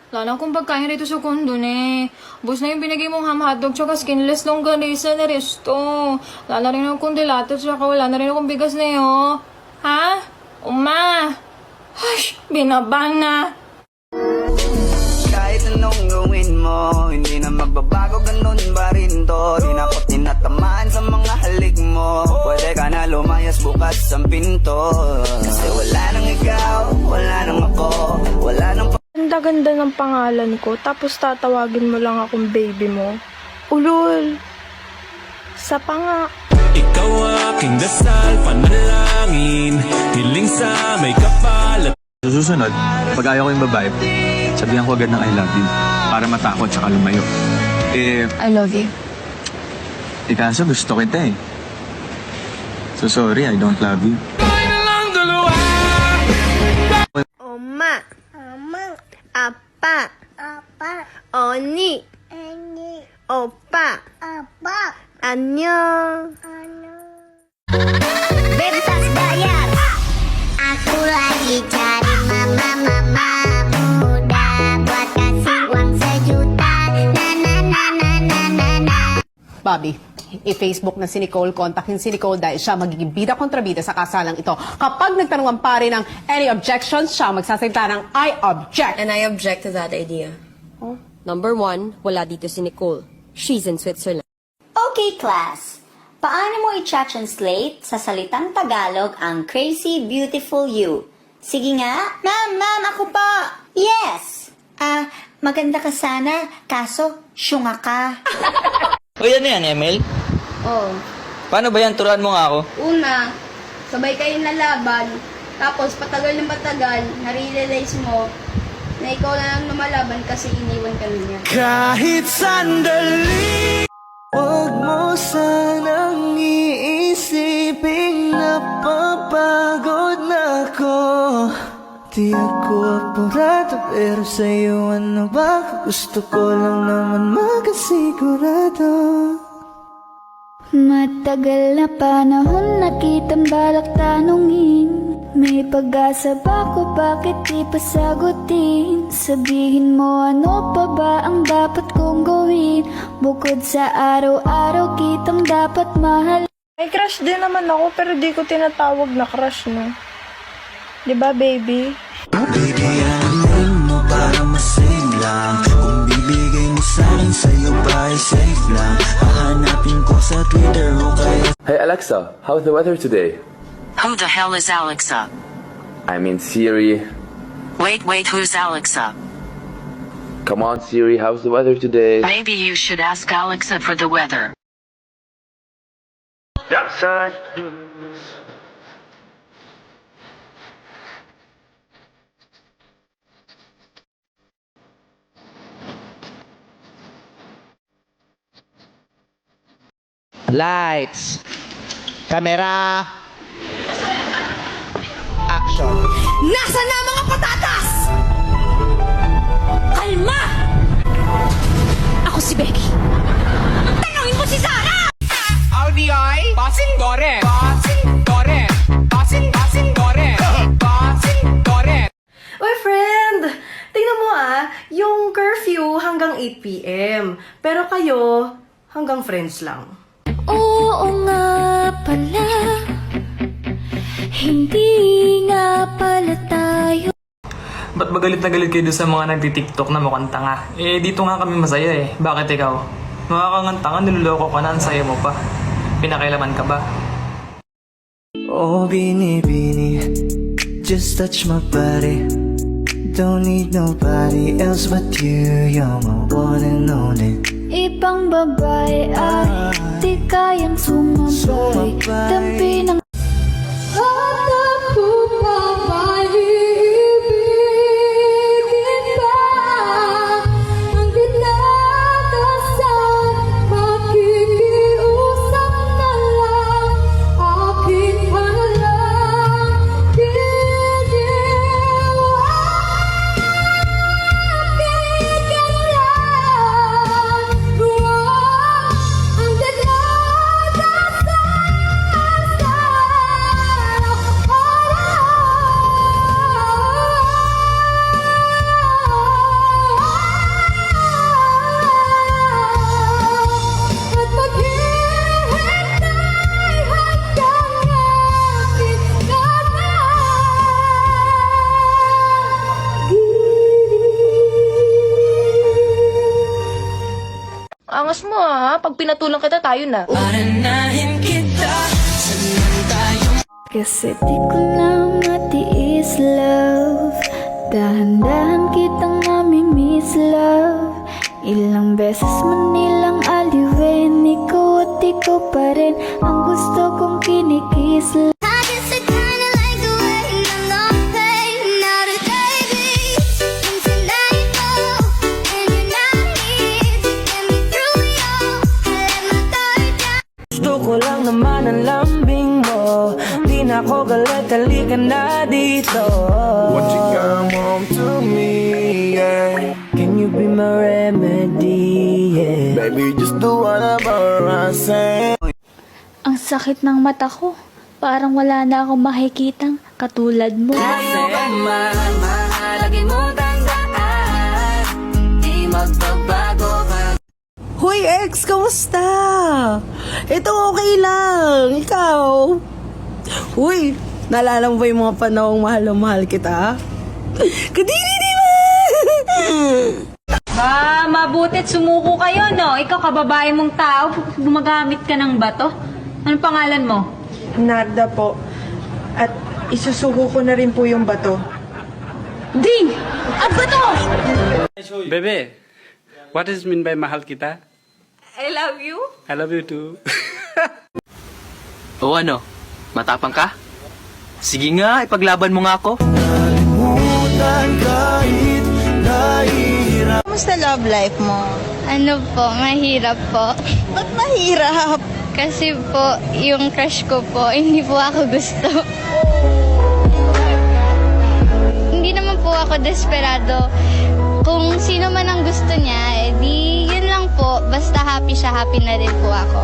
Wala na akong pagkain rito sa kondo ne. Bus na yung binigay mong ham hotdog tsaka skinless longganisa na resto. Wala na rin akong dilato tsaka wala na rin akong bigas na yun. Ha? Uma! Hush! Binabang na! Kahit anong gawin mo, hindi na magbabago, ganun ba rin to? Di na ako tinatamaan sa mga halik mo. Pwede ka na lumayas, bukas ang pinto. Kasi wala nang ikaw, wala nang ako, wala nang Ganda-ganda ng pangalan ko, tapos tatawagin mo lang akong baby mo. Ulul! Sa panga. Ikaw aking dasal, panalangin, hiling sa may kapal. Sa susunod, pag ayaw ko yung babae, sabihan ko agad ng I love you para matakot tsaka lumayo. I love you. Kaso gusto kita eh. So sorry, I don't love you. Oma. Ama. Apa. Apa. Oni. Oni. Opa. Apa. Annyeong. Bebas bayar. Aku lagi cari mama muda buat kasih uang sejuta. Na na na na na na na. Bobby, i-Facebook na si Nicole, kontakin si Nicole dahil siya magiging bida kontra bida sa kasalang ito. Kapag nagtanong ang pare ng any objections, siya magsasalita ng I object. And I object to that idea. Number one, wala dito si Nicole. She's in Switzerland. Okay class, paano mo i-translate sa salitang Tagalog ang crazy beautiful you? Sige nga. Ma'am, ako po. Yes. Maganda ka sana, kaso syunga ka. Uy, ano yan, Emil? Oh, Paano ba yan? Turuan mo nga ako. una, sabay kayo nalaban, tapos patagal ng patagal, nare-realize mo na ikaw na lang lumalaban kasi iniwan ka niya. Kahit sandali, Huwag mo sanang iisipin na papagod na ako. Di ako apurado, pero sa'yo ano ba? Gusto ko lang naman makasigurado. Matagal na panahon nakitang balak tanungin. May pag-asa ba ko, bakit di pa sagutin? Sabihin mo ano pa ba ang dapat kong gawin? Bukod sa araw-araw kitang dapat mahal. May crush din naman ako, pero di ko tinatawag na crush, no? Diba, baby? Baby, alamin mo para masave lang. Kung bibigay mo sa'kin, sa'yo ba ay safe lang? Hahanapin ko sa Twitter o kaya Hey Alexa, how's the weather today? Who the hell is Alexa? I mean Siri. Wait, who's Alexa? Come on Siri, how's the weather today? Maybe you should ask Alexa for the weather. Son. Lights. Camera. Action. Nasa na mga patatas? Kalma! Ako si Becky. Tanungin mo si Sarah! Audi ay passing dore, passing dore, passing dore, passing dore. Uy, friend! Tingnan mo yung curfew hanggang 8 p.m. Pero kayo, hanggang friends lang. Oo nga pala, hindi nga pala tayo. Ba't ba galit na galit kayo doon sa mga nagtitiktok na mukhang tanga? Eh, dito nga kami masaya eh. Bakit ikaw? Makakanganta ka, niloloko ka na, ang saya mo pa. Pinakailaman ka ba? Oh, bini, just touch my body. Don't need nobody else but you. You're my one and only. Ibang babae ay di kayang sumabay. Dampi ng at ako pa maibigin pa hanggang nakasan. Makikiusap na lang, akin ka na lang. Ang mo ha. Pag pinatulang kita, tayo na. Kasi di ko na matiis, love. Dahan-dahan kitang nami-miss, love. Ilang beses man nilang aliwin, ikaw at ikaw pa rin ang gusto kong kinikis, love. Gusto ko lang naman ang lambing mo. Di na ako galit, halika na dito. Won't you come home to me, yeah? Can you be my remedy, yeah? Baby, just do whatever I say. Ang sakit ng mata ko. Parang wala na akong makikitang katulad mo. Mahalagin mo tandaan, di magbabago ka. Hoy, ex, kamusta? Ito okay lang. Ikaw? Uy, naalala mo ba yung mga panahong mahal na mahal kita? Kadiri, di ba? Ba, mabutit sumuko kayo, no? Ikaw, kababae mong tao, gumagamit ka ng bato. Anong pangalan mo? Narda po. At isusuko ko na rin po yung bato. Ding! At bato! Bebe, what does it mean by mahal kita? I love you. I love you too. O ano? Matapang ka? Sige nga, ipaglaban mo nga ako. Kamusta love life mo? Ano po, mahirap po. Ba't mahirap? Kasi po, yung crush ko po, hindi po ako gusto. Hindi naman po ako desperado. Kung sino man ang gusto niya, di yun lang po. Basta happy siya, happy na rin po ako.